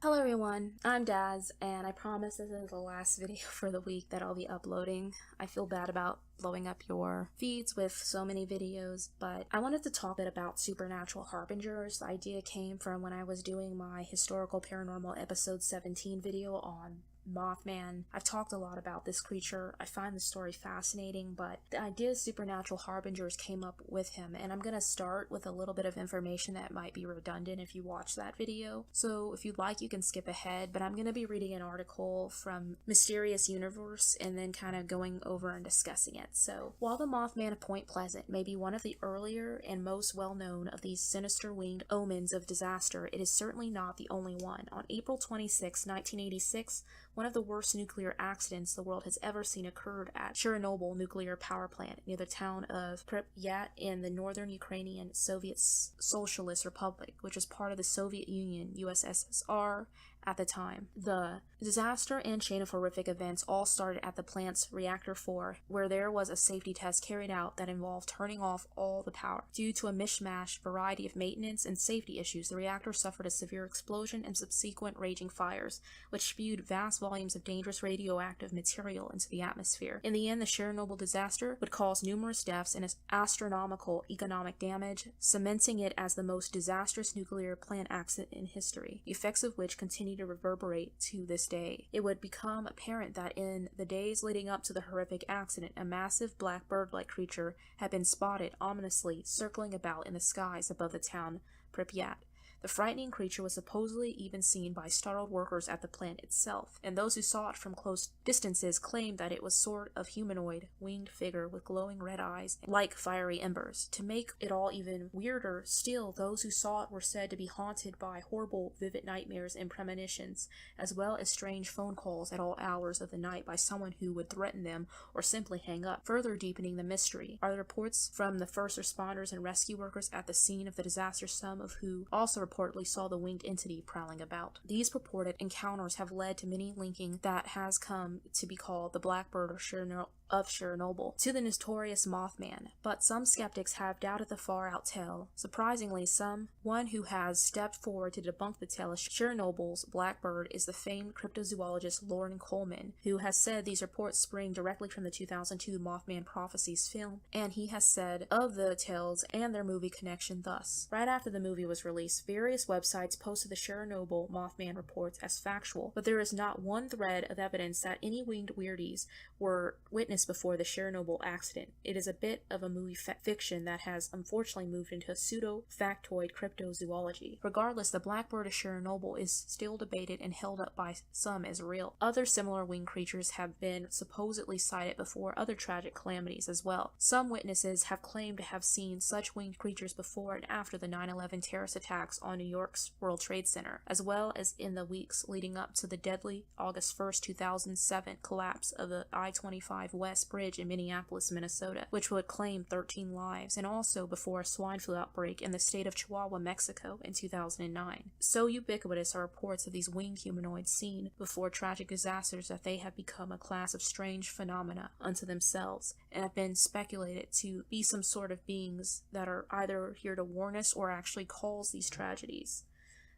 Hello everyone, I'm Daz, and I promise this is the last video for the week that I'll be uploading. I feel bad about blowing up your feeds with so many videos, but I wanted to talk a bit about supernatural harbingers. The idea came from when I was doing my Historical Paranormal episode 17 video on Mothman. I've talked a lot about this creature. I find the story fascinating, but the idea of supernatural harbingers came up with him, and I'm gonna start with a little bit of information that might be redundant if you watch that video. So if you'd like, you can skip ahead, but I'm gonna be reading an article from Mysterious Universe and then kind of going over and discussing it. So while the Mothman of Point Pleasant may be one of the earlier and most well-known of these sinister winged omens of disaster, it is certainly not the only one. On April 26, 1986, one of the worst nuclear accidents the world has ever seen occurred at Chernobyl nuclear power plant near the town of Pripyat in the northern Ukrainian Soviet Socialist Republic, which was part of the Soviet Union, USSR, at the time. The disaster and chain of horrific events all started at the plant's reactor 4, where there was a safety test carried out that involved turning off all the power. Due to a mishmash variety of maintenance and safety issues, the reactor suffered a severe explosion and subsequent raging fires, which spewed vast volumes of dangerous radioactive material into the atmosphere. In the end, the Chernobyl disaster would cause numerous deaths and astronomical economic damage, cementing it as the most disastrous nuclear plant accident in history, the effects of which continue to reverberate to this day. It would become apparent that in the days leading up to the horrific accident, a massive black bird-like creature had been spotted ominously circling about in the skies above the town Pripyat. The frightening creature was supposedly even seen by startled workers at the plant itself, and those who saw it from close distances claimed that it was sort of humanoid, winged figure with glowing red eyes like fiery embers. To make it all even weirder still, those who saw it were said to be haunted by horrible, vivid nightmares and premonitions, as well as strange phone calls at all hours of the night by someone who would threaten them or simply hang up. Further deepening the mystery are the reports from the first responders and rescue workers at the scene of the disaster, some of who also reportedly saw the winged entity prowling about. These purported encounters have led to many linking that has come to be called the Blackbird of Chernobyl to the notorious Mothman, but some skeptics have doubted the far-out tale. Surprisingly, someone who has stepped forward to debunk the tale of Chernobyl's Blackbird is the famed cryptozoologist Loren Coleman, who has said these reports spring directly from the 2002 Mothman Prophecies film, and he has said of the tales and their movie connection thus: right after the movie was released, various websites posted the Chernobyl Mothman reports as factual, but there is not one thread of evidence that any winged weirdies were witnessed before the Chernobyl accident. It is a bit of a movie fiction that has unfortunately moved into pseudo-factoid cryptozoology. Regardless, the Blackbird of Chernobyl is still debated and held up by some as real. Other similar winged creatures have been supposedly sighted before other tragic calamities as well. Some witnesses have claimed to have seen such winged creatures before and after the 9/11 terrorist attacks on New York's World Trade Center, as well as in the weeks leading up to the deadly August 1st, 2007 collapse of the I-25 West Bridge in Minneapolis, Minnesota, which would claim 13 lives, and also before a swine flu outbreak in the state of Chihuahua, Mexico in 2009. So ubiquitous are reports of these winged humanoids seen before tragic disasters that they have become a class of strange phenomena unto themselves, and have been speculated to be some sort of beings that are either here to warn us or actually cause these tragedies.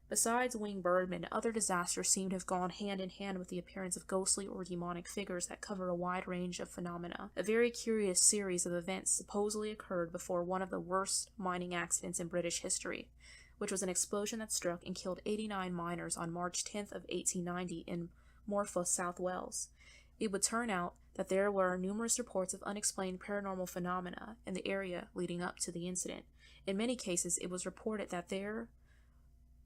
Besides winged birdmen, other disasters seem to have gone hand in hand with the appearance of ghostly or demonic figures that cover a wide range of phenomena. A very curious series of events supposedly occurred before one of the worst mining accidents in British history, which was an explosion that struck and killed 89 miners on March 10th of 1890 in Morpeth, South Wales. It would turn out that there were numerous reports of unexplained paranormal phenomena in the area leading up to the incident. In many cases, it was reported that there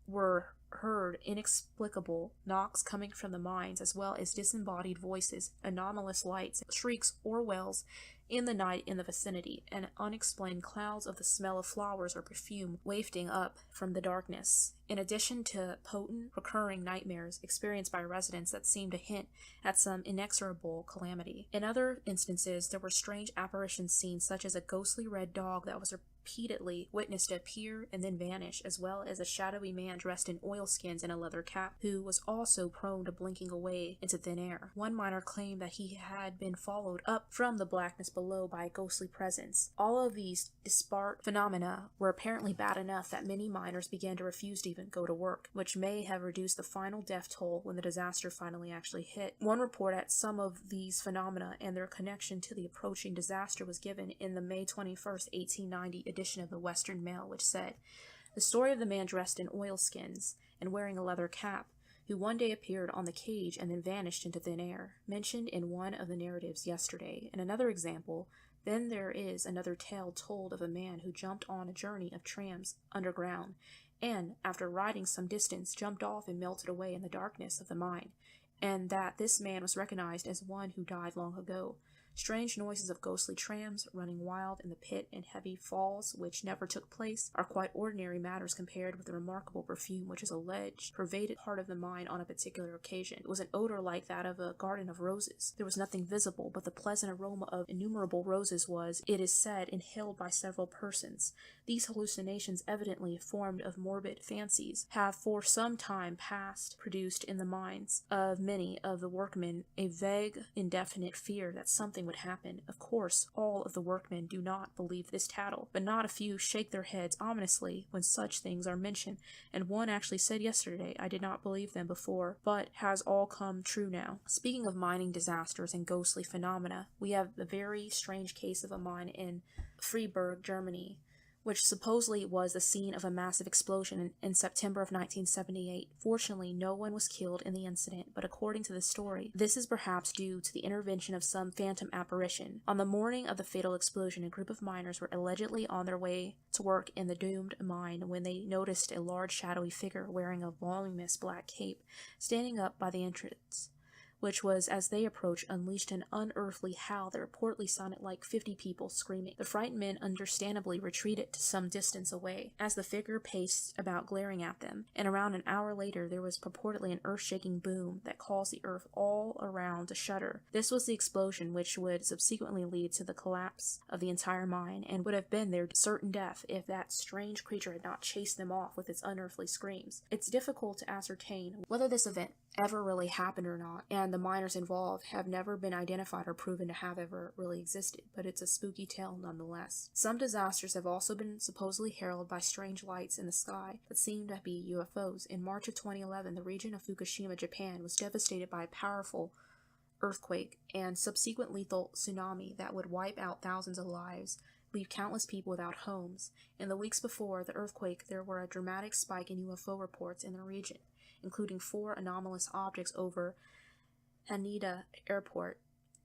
were heard inexplicable knocks coming from the mines, as well as disembodied voices, anomalous lights, shrieks, or wails in the night in the vicinity, and unexplained clouds of the smell of flowers or perfume wafting up from the darkness, in addition to potent, recurring nightmares experienced by residents that seemed to hint at some inexorable calamity. In other instances, there were strange apparitions seen, such as a ghostly red dog that was repeatedly witnessed appear and then vanish, as well as a shadowy man dressed in oilskins and a leather cap, who was also prone to blinking away into thin air. One miner claimed that he had been followed up from the blackness below by a ghostly presence. All of these disparate phenomena were apparently bad enough that many miners began to refuse to even go to work, which may have reduced the final death toll when the disaster finally actually hit. One report at some of these phenomena and their connection to the approaching disaster was given in the May 21st, 1890 edition of the Western Mail, which said, "The story of the man dressed in oilskins and wearing a leather cap, who one day appeared on the cage and then vanished into thin air, mentioned in one of the narratives yesterday. In another example, then there is another tale told of a man who jumped on a journey of trams underground, and, after riding some distance, jumped off and melted away in the darkness of the mine, and that this man was recognized as one who died long ago. Strange noises of ghostly trams running wild in the pit and heavy falls which never took place are quite ordinary matters compared with the remarkable perfume which is alleged pervaded part of the mine on a particular occasion. It was an odor like that of a garden of roses. There was nothing visible, but the pleasant aroma of innumerable roses was, it is said, inhaled by several persons. These hallucinations, evidently formed of morbid fancies, have for some time past produced in the minds of many of the workmen a vague, indefinite fear that something would happen. Of course, all of the workmen do not believe this tattle, but not a few shake their heads ominously when such things are mentioned, and one actually said yesterday, I did not believe them before, but has all come true now." Speaking of mining disasters and ghostly phenomena, we have the very strange case of a mine in Freiburg, Germany, which supposedly was the scene of a massive explosion in September of 1978. Fortunately, no one was killed in the incident, but according to the story, this is perhaps due to the intervention of some phantom apparition. On the morning of the fatal explosion, a group of miners were allegedly on their way to work in the doomed mine when they noticed a large shadowy figure wearing a voluminous black cape standing up by the entrance, which was, as they approached, unleashed an unearthly howl that reportedly sounded like 50 people screaming. The frightened men understandably retreated to some distance away, as the figure paced about glaring at them, and around an hour later there was purportedly an earth-shaking boom that caused the earth all around to shudder. This was the explosion which would subsequently lead to the collapse of the entire mine, and would have been their certain death if that strange creature had not chased them off with its unearthly screams. It's difficult to ascertain whether this event ever really happened or not, and the miners involved have never been identified or proven to have ever really existed, but it's a spooky tale nonetheless. Some disasters have also been supposedly heralded by strange lights in the sky that seem to be UFOs. In March of 2011, the region of Fukushima, Japan, was devastated by a powerful earthquake and subsequent lethal tsunami that would wipe out thousands of lives, leave countless people without homes. In the weeks before the earthquake, there were a dramatic spike in UFO reports in the region, including 4 anomalous objects over Haneda Airport.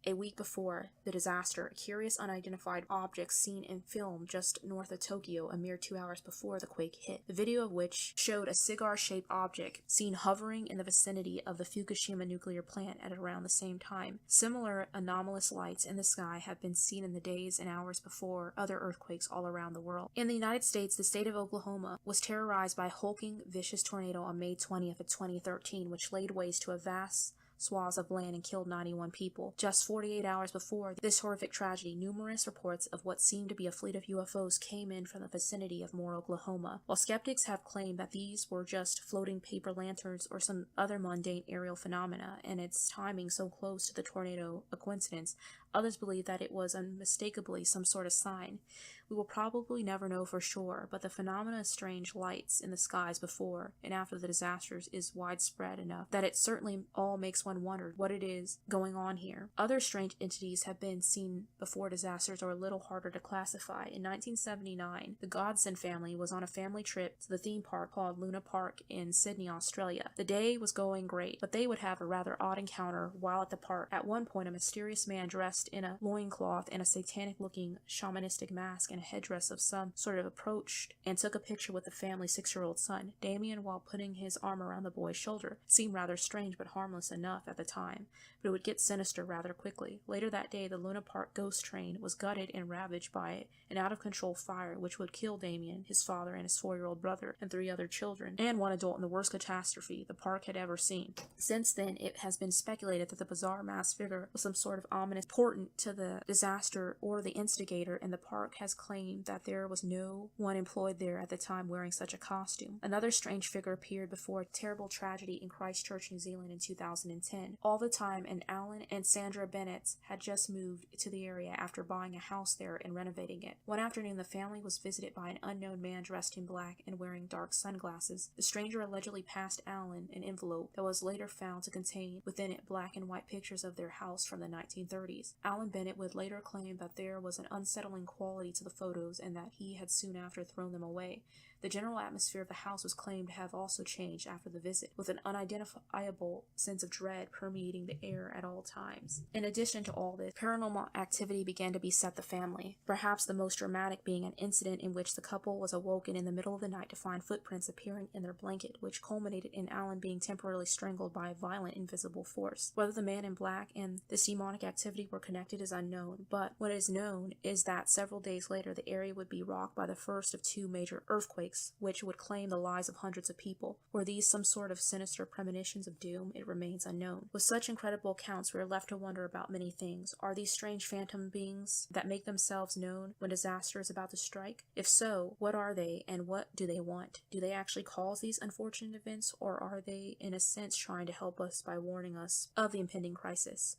A week before the disaster, a curious unidentified object seen in film just north of Tokyo a mere 2 hours before the quake hit, the video of which showed a cigar-shaped object seen hovering in the vicinity of the Fukushima nuclear plant at around the same time. Similar anomalous lights in the sky have been seen in the days and hours before other earthquakes all around the world. In the United States, the state of Oklahoma was terrorized by a hulking, vicious tornado on May 20th of 2013, which laid waste to a vast swaths of land and killed 91 people. Just 48 hours before this horrific tragedy, numerous reports of what seemed to be a fleet of UFOs came in from the vicinity of Moore, Oklahoma. While skeptics have claimed that these were just floating paper lanterns or some other mundane aerial phenomena, and its timing so close to the tornado a coincidence, others believe that it was unmistakably some sort of sign. We will probably never know for sure, but the phenomena of strange lights in the skies before and after the disasters is widespread enough that it certainly all makes one wonder what it is going on here. Other strange entities have been seen before disasters or a little harder to classify. In 1979, the Godson family was on a family trip to the theme park called Luna Park in Sydney, Australia. The day was going great, but they would have a rather odd encounter while at the park. At one point, a mysterious man dressed in a loincloth and a satanic-looking shamanistic mask and a headdress of some sort of approached and took a picture with the family's 6-year-old son, Damien, while putting his arm around the boy's shoulder. It seemed rather strange but harmless enough at the time, but it would get sinister rather quickly. Later that day, the Luna Park ghost train was gutted and ravaged by an out-of-control fire which would kill Damien, his father, and his 4-year-old brother, and 3 other children, and one adult in the worst catastrophe the park had ever seen. Since then, it has been speculated that the bizarre masked figure was some sort of ominous portent important to the disaster or the instigator, and the park has claimed that there was no one employed there at the time wearing such a costume. Another strange figure appeared before a terrible tragedy in Christchurch, New Zealand in 2010. All the time, and Alan and Sandra Bennett had just moved to the area after buying a house there and renovating it. One afternoon, the family was visited by an unknown man dressed in black and wearing dark sunglasses. The stranger allegedly passed Alan an envelope that was later found to contain within it black and white pictures of their house from the 1930s. Alan Bennett would later claim that there was an unsettling quality to the photos and that he had soon after thrown them away. The general atmosphere of the house was claimed to have also changed after the visit, with an unidentifiable sense of dread permeating the air at all times. In addition to all this, paranormal activity began to beset the family, perhaps the most dramatic being an incident in which the couple was awoken in the middle of the night to find footprints appearing in their blanket, which culminated in Alan being temporarily strangled by a violent invisible force. Whether the man in black and this demonic activity were connected is unknown, but what is known is that several days later the area would be rocked by the first of 2 major earthquakes, which would claim the lives of hundreds of people. Were these some sort of sinister premonitions of doom? It remains unknown. With such incredible accounts, we are left to wonder about many things. Are these strange phantom beings that make themselves known when disaster is about to strike? If so, what are they and what do they want? Do they actually cause these unfortunate events, or are they, in a sense, trying to help us by warning us of the impending crisis?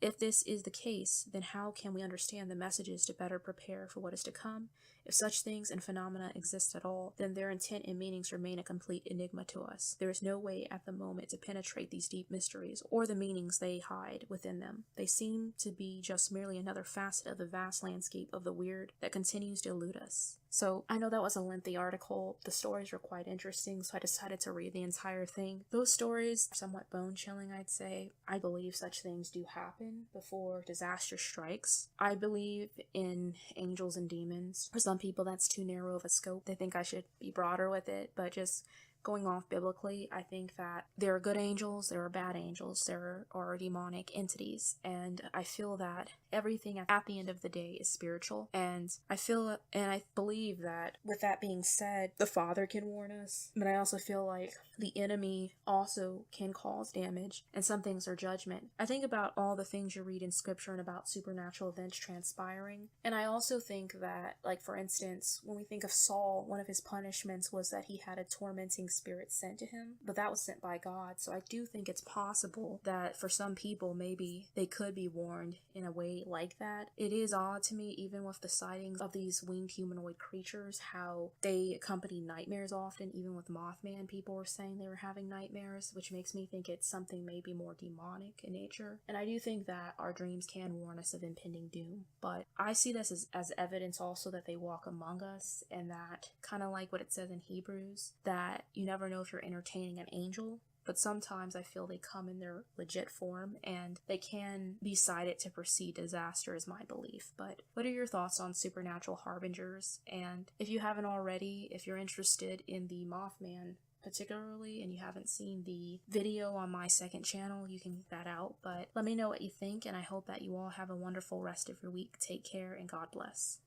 If this is the case, then how can we understand the messages to better prepare for what is to come? If such things and phenomena exist at all, then their intent and meanings remain a complete enigma to us. There is no way at the moment to penetrate these deep mysteries or the meanings they hide within them. They seem to be just merely another facet of the vast landscape of the weird that continues to elude us. So I know that was a lengthy article. The stories were quite interesting, so I decided to read the entire thing. Those stories are somewhat bone-chilling, I'd say. I believe such things do happen before disaster strikes. I believe in angels and demons. For some people, that's too narrow of a scope. They think I should be broader with it, but just going off biblically, I think that there are good angels, there are bad angels, there are demonic entities, and I feel that everything at the end of the day is spiritual, and I believe that with that being said, the Father can warn us, but I also feel like the enemy also can cause damage, and some things are judgment. I think about all the things you read in scripture and about supernatural events transpiring, and I also think that, like for instance, when we think of Saul, one of his punishments was that he had a tormenting spirit sent to him, but that was sent by God. So I do think it's possible that for some people maybe they could be warned in a way like that. It is odd to me, even with the sightings of these winged humanoid creatures, how they accompany nightmares often. Even with Mothman, people were saying they were having nightmares, which makes me think it's something maybe more demonic in nature. And I do think that our dreams can warn us of impending doom, but I see this as evidence also that they walk among us, and that kind of like what it says in Hebrews, that you never know if you're entertaining an angel, but sometimes I feel they come in their legit form and they can be cited to precede disaster, is my belief. But what are your thoughts on supernatural harbingers? And if you haven't already, if you're interested in the Mothman particularly and you haven't seen the video on my second channel, you can get that out. But let me know what you think, and I hope that you all have a wonderful rest of your week. Take care and God bless.